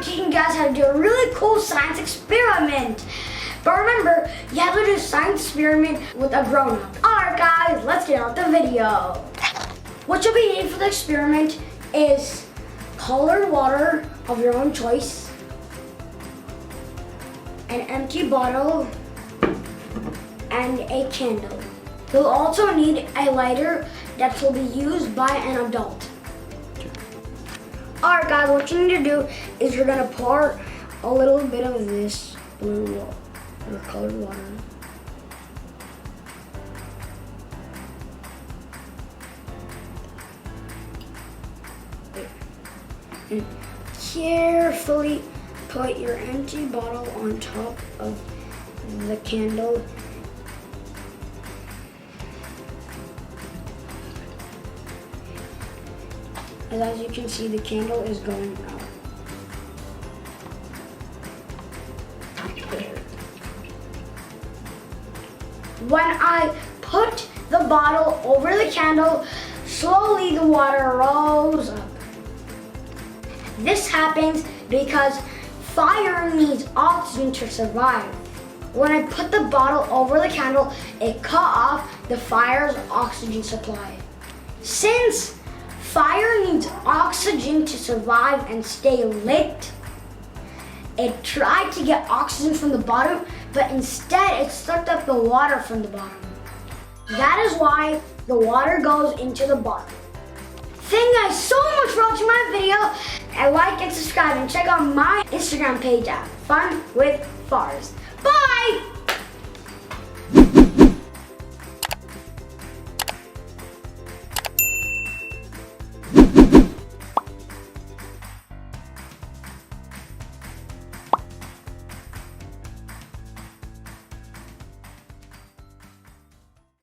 be teaching you guys how to do a really cool science experiment. But remember, you have to do a science experiment with a grown-up. Alright guys, let's get on with the video. What you'll be needing for the experiment is colored water of your own choice, an empty bottle, and a candle. You'll also need a lighter that will be used by an adult. Alright guys, what you need to do is you're gonna pour a little bit of this blue water, or colored water. And carefully put your empty bottle on top of the candle. And as you can see, the candle is going out. There. When I put the bottle over the candle, slowly the water rose up. This happens because fire needs oxygen to survive. When I put the bottle over the candle, it cut off the fire's oxygen supply. Since fire needs oxygen to survive and stay lit, it tried to get oxygen from the bottom, but instead it sucked up the water from the bottom. That is why the water goes into the bottle. Thank you guys so much for watching my video, and like and subscribe, and check out my Instagram page at Fun with Faaris. Bye!